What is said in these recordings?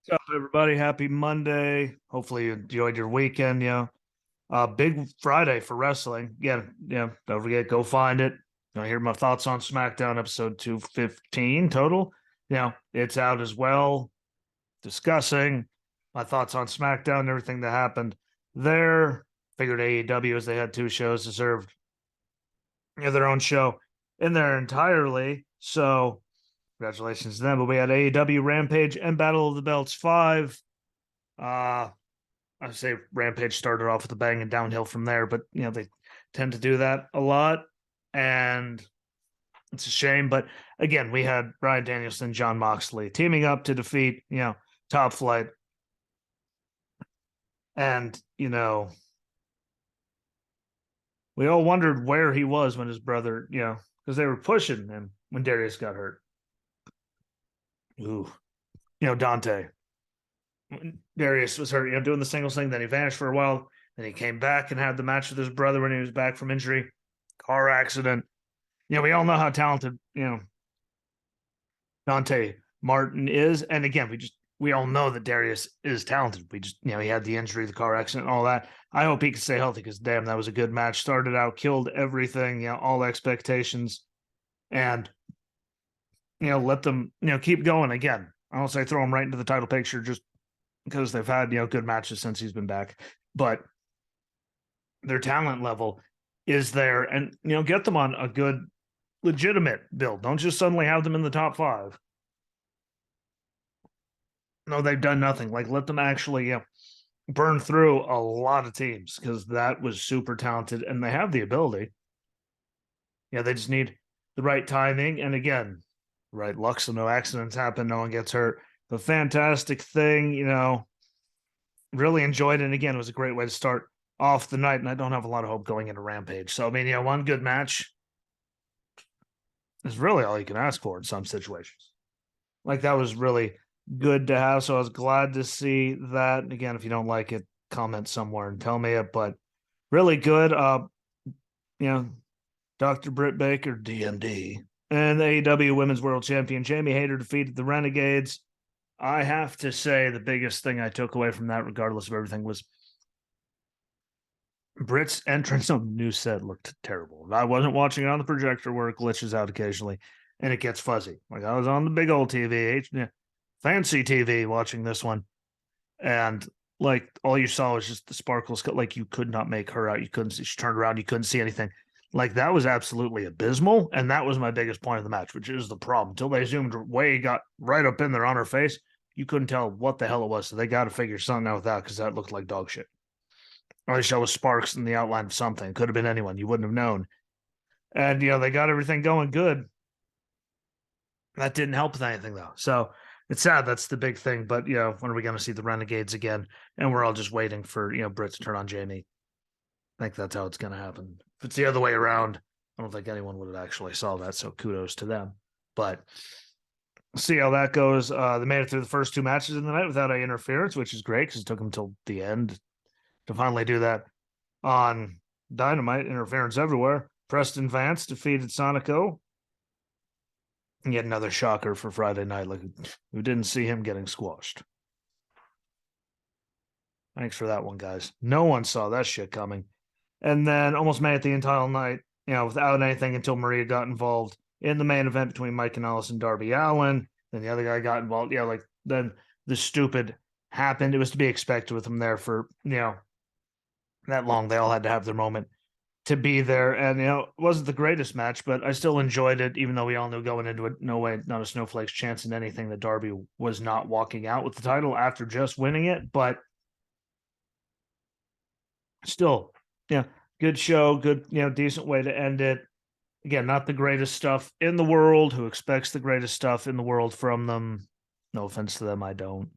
What's up, everybody? Happy Monday. Hopefully you enjoyed your weekend. Big Friday for wrestling. Yeah. Don't forget, go find it. Hear my thoughts on SmackDown episode 215 total. It's out as well. Discussing my thoughts on SmackDown and everything that happened there. Figured AEW, as they had two shows, deserved their own show in there entirely. So congratulations to them. But we had AEW Rampage and Battle of the Belts 5. Uh I say Rampage started off with a bang and downhill from there, but they tend to do that a lot, and it's a shame. But again, we had Bryan Danielson, John Moxley teaming up to defeat Top Flight, and we all wondered where he was when his brother, because they were pushing him when Darius got hurt. Ooh, Dante. Darius was hurt, doing the singles thing. Then he vanished for a while. Then he came back and had the match with his brother when he was back from injury. Car accident. We all know how talented, Dante Martin is. And again, we all know that Darius is talented. We just, he had the injury, the car accident, and all that. I hope he can stay healthy because damn, that was a good match. Started out, killed everything, all expectations. And let them, keep going again. I don't say throw him right into the title picture just because they've had, good matches since he's been back. But their talent level is there, and get them on a good legitimate build. Don't just suddenly have them in the top 5. No, they've done nothing. Like, let them actually burn through a lot of teams, because that was super talented and they have the ability. They just need the right timing, and again, right luck, so no accidents happen, no one gets hurt. The fantastic thing, really enjoyed it. And again, it was a great way to start off the night. And I don't have a lot of hope going into Rampage. So, I mean, one good match is really all you can ask for in some situations. Like, that was really good to have. So I was glad to see that. Again, if you don't like it, comment somewhere and tell me it. But really good. Dr. Britt Baker, DMD, and the AEW Women's World Champion Jamie Hayter defeated the Renegades. I have to say the biggest thing I took away from that, regardless of everything, was Britt's entrance on the new set looked terrible. I wasn't watching it on the projector where it glitches out occasionally and it gets fuzzy. Like, I was on the big old TV, fancy TV, watching this one, and like all you saw was just the sparkles. Like, you could not make her out. You couldn't see. She turned around. You couldn't see anything. Like, that was absolutely abysmal, and that was my biggest point of the match, which is the problem. Until they zoomed way, got right up in there on her face, you couldn't tell what the hell it was. So they got to figure something out with that, because that looked like dog shit. Or they show sparks in the outline of something. Could have been anyone. You wouldn't have known. And they got everything going good. That didn't help with anything though. So it's sad. That's the big thing. But when are we going to see the Renegades again? And we're all just waiting for Britt to turn on Jamie. I think that's how it's going to happen. If it's the other way around, I don't think anyone would have actually saw that. So kudos to them. But see how that goes. They made it through the first 2 matches in the night without any interference, which is great because it took them until the end to finally do that. On Dynamite, interference everywhere. Preston Vance defeated Sonico. And yet another shocker for Friday night. Like, we didn't see him getting squashed. Thanks for that one, guys. No one saw that shit coming. And then almost made it the entire night, without anything until Maria got involved in the main event between Mike Kanellis and Darby Allin. Then the other guy got involved. Then the stupid happened. It was to be expected with him there for, that long. They all had to have their moment to be there. And, it wasn't the greatest match, but I still enjoyed it, even though we all knew going into it, no way, not a snowflake's chance in anything, that Darby was not walking out with the title after just winning it. But still, good show, good, decent way to end it. Again, not the greatest stuff in the world. Who expects the greatest stuff in the world from them? No offense to them, I don't.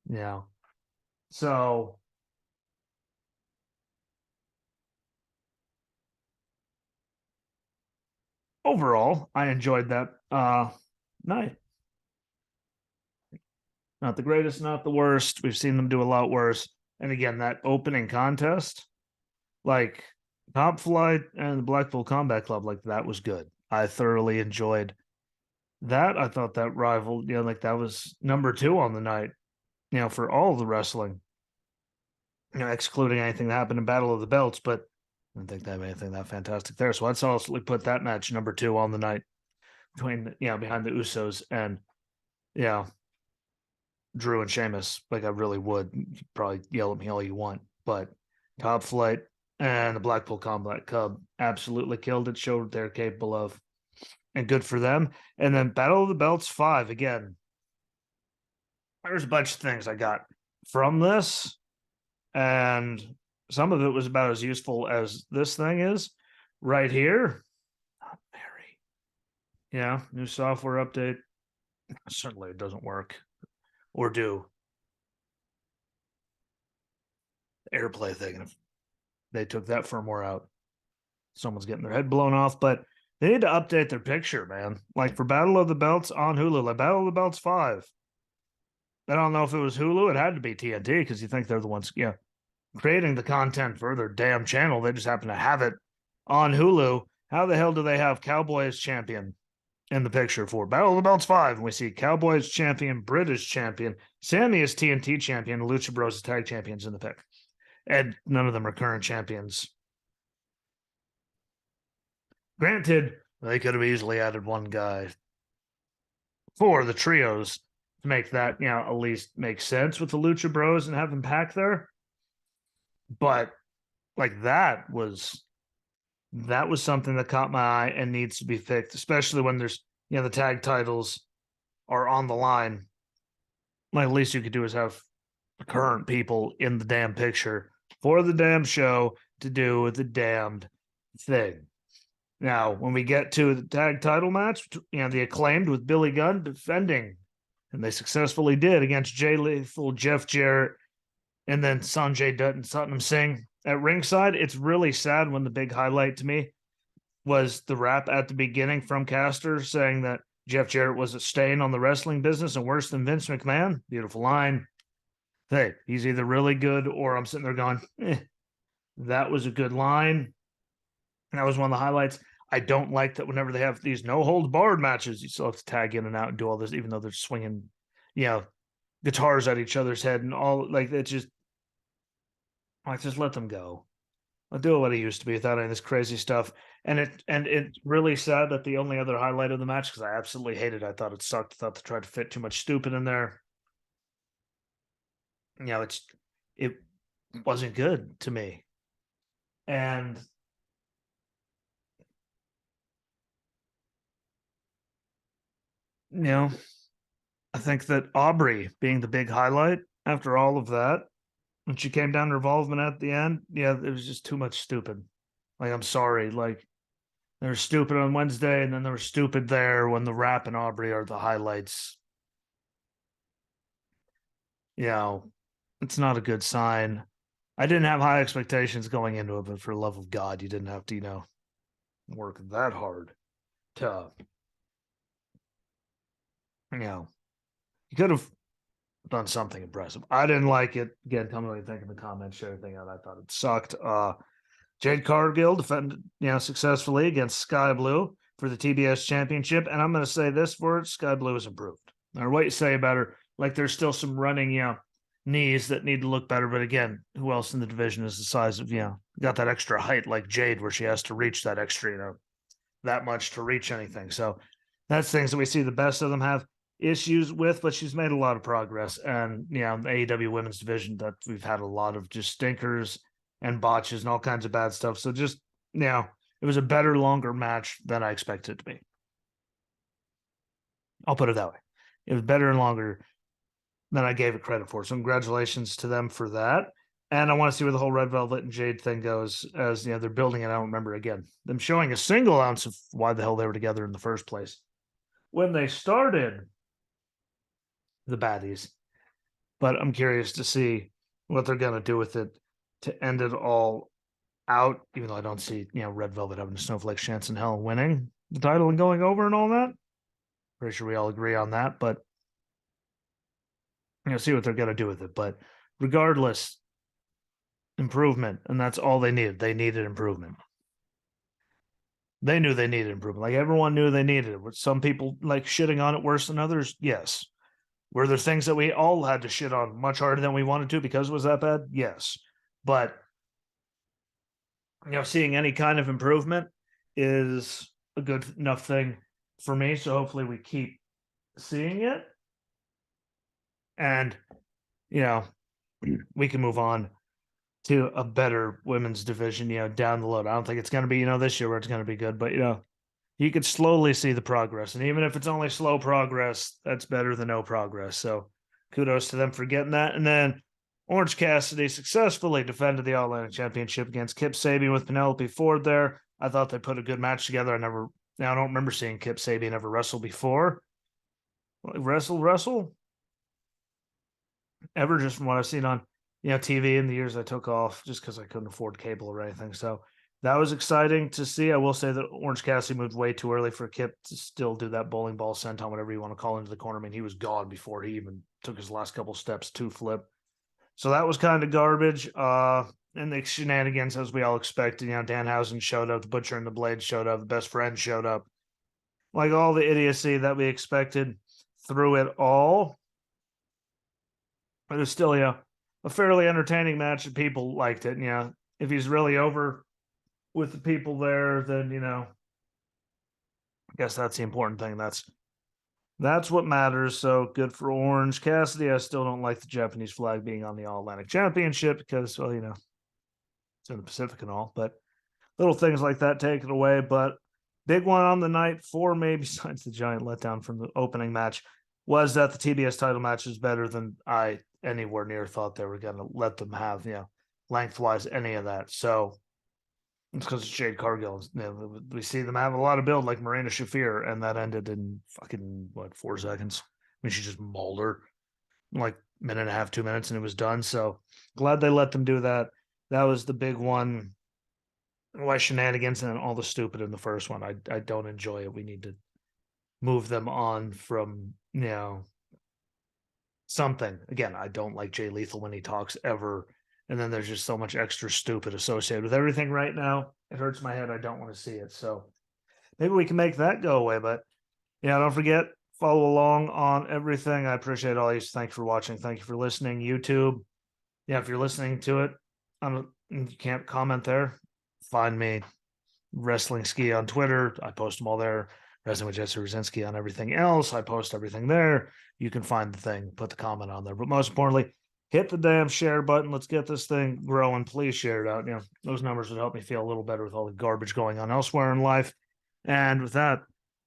Yeah. So overall, I enjoyed that night. Not the greatest, not the worst. We've seen them do a lot worse. And again, that opening contest, like Top Flight and the Blackpool Combat Club, like, that was good. I thoroughly enjoyed that I thought that rivaled, like that was number 2 on the night, for all the wrestling, excluding anything that happened in Battle of the Belts, but I don't think they have anything that fantastic there. So I'd also put that match number 2 on the night between, behind the Usos and, yeah, Drew and Sheamus. Like I really would. You probably yell at me all you want, but Top Flight and the Blackpool Combat Club absolutely killed it, showed what they're capable of, and good for them. And then Battle of the Belts 5 again. There's a bunch of things I got from this, and some of it was about as useful as this thing is right here. Not very. Yeah, new software update. Certainly it doesn't work. Or do. The AirPlay thing. If they took that firmware out, someone's getting their head blown off. But they need to update their picture, man. Like for Battle of the Belts on Hulu, like Battle of the Belts 5. I don't know if it was Hulu. It had to be TNT because you think they're the ones, creating the content for their damn channel. They just happen to have it on Hulu. How the hell do they have Cowboy as champion in the picture for Battle of the Belts 5? And we see Cowboy as champion, British champion, Sammy as TNT champion, Lucha Bros as tag champions in the pick. And none of them are current champions. Granted, they could have easily added one guy for the trios to make that, at least make sense with the Lucha Bros and have them pack there. But like that was something that caught my eye and needs to be fixed, especially when there's, the tag titles are on the line. Like, the least you could do is have current people in the damn picture for the damn show to do the damned thing. Now, when we get to the tag title match, the Acclaimed with Billy Gunn defending, and they successfully did against Jay Lethal, Jeff Jarrett, and then Sanjay Dutt and Satnam Singh at ringside. It's really sad when the big highlight to me was the rap at the beginning from Caster saying that Jeff Jarrett was a stain on the wrestling business and worse than Vince McMahon. Beautiful line. Hey, he's either really good or I'm sitting there going, that was a good line. And that was one of the highlights. I don't like that whenever they have these no hold barred matches, you still have to tag in and out and do all this, even though they're swinging, guitars at each other's head and all. Like, it's just, just let them go. I'll do what it used to be without any of this crazy stuff. And it's really sad that the only other highlight of the match, because I absolutely hated it. I thought it sucked. I thought they tried to fit too much stupid in there. It wasn't good to me. And I think that Aubrey being the big highlight after all of that, when she came down to involvement at the end, it was just too much stupid. Like, I'm sorry. Like, they were stupid on Wednesday, and then they were stupid there when the Rap and Aubrey are the highlights. It's not a good sign. I didn't have high expectations going into it, but for the love of God, you didn't have to, work that hard to, you could have done something impressive. I didn't like it. Again, tell me what you think in the comments, share everything out. I thought it sucked. Jade Cargill defended, successfully against Sky Blue for the TBS championship. And I'm going to say this for it, Sky Blue has improved. Or what you say about her, like there's still some running, knees that need to look better. But again, who else in the division is the size of, got that extra height like Jade, where she has to reach that extra, that much to reach anything. So that's things that we see the best of them have issues with, but she's made a lot of progress. And, the AEW women's division, that we've had a lot of just stinkers and botches and all kinds of bad stuff. So just, it was a better, longer match than I expected it to be. I'll put it that way. It was better and longer than I gave it credit for. So congratulations to them for that. And I want to see where the whole Red Velvet and Jade thing goes, as they're building it. I don't remember again them showing a single ounce of why the hell they were together in the first place when they started the baddies. But I'm curious to see what they're going to do with it to end it all out, even though I don't see, Red Velvet having a snowflake chance in hell winning the title and going over and all that. Pretty sure we all agree on that, but see what they're going to do with it. But regardless, improvement, and that's all they needed. They needed improvement. They knew they needed improvement. Like everyone knew they needed it. With some people like shitting on it worse than others, yes. Were there things that we all had to shit on much harder than we wanted to because it was that bad? Yes. But seeing any kind of improvement is a good enough thing for me. So hopefully we keep seeing it. And, we can move on to a better women's division, down the road. I don't think it's going to be, this year where it's going to be good, but, you could slowly see the progress. And even if it's only slow progress, that's better than no progress. So kudos to them for getting that. And then Orange Cassidy successfully defended the All-Atlantic Championship against Kip Sabian with Penelope Ford there. I thought they put a good match together. I don't remember seeing Kip Sabian ever wrestle before. Wrestle? Ever, just from what I've seen on TV in the years I took off, just because I couldn't afford cable or anything. So that was exciting to see. I will say that Orange Cassidy moved way too early for Kip to still do that bowling ball senton, whatever you want to call, into the corner. I mean, he was gone before he even took his last couple steps to flip. So that was kind of garbage. And the shenanigans, as we all expected. Danhausen showed up, the Butcher and the Blade showed up, the Best Friend showed up. Like all the idiocy that we expected through it all. But it's still, a fairly entertaining match, and people liked it. And, if he's really over with the people there, then, I guess that's the important thing. That's what matters. So good for Orange Cassidy. I still don't like the Japanese flag being on the All-Atlantic Championship because, well, it's in the Pacific and all, but little things like that take it away. But big one on the night for me, besides the giant letdown from the opening match, was that the TBS title match is better than I anywhere near thought they were going to let them have, lengthwise any of that. So it's because it's Jade Cargill. We see them have a lot of build like Marina Shafir, and that ended in fucking, 4 seconds? I mean, she just mauled her in like minute and a half, 2 minutes, and it was done. So glad they let them do that. That was the big one. Why shenanigans and all the stupid in the first one. I don't enjoy it. We need to move them on from, something. Again, I don't like Jay Lethal when he talks ever. And then there's just so much extra stupid associated with everything right now. It hurts my head. I don't want to see it. So maybe we can make that go away. But don't forget, follow along on everything. I appreciate all you. Thank you for watching. Thank you for listening. YouTube. If you're listening to it, you can't comment there. Find me Wrestling Ski on Twitter. I post them all there. Wrestling with Jesse Rosinski on everything else. I post everything there. You can find the thing, put the comment on there. But most importantly, hit the damn share button. Let's get this thing growing. Please share it out. Those numbers would help me feel a little better with all the garbage going on elsewhere in life. And with that,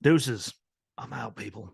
deuces. I'm out, people.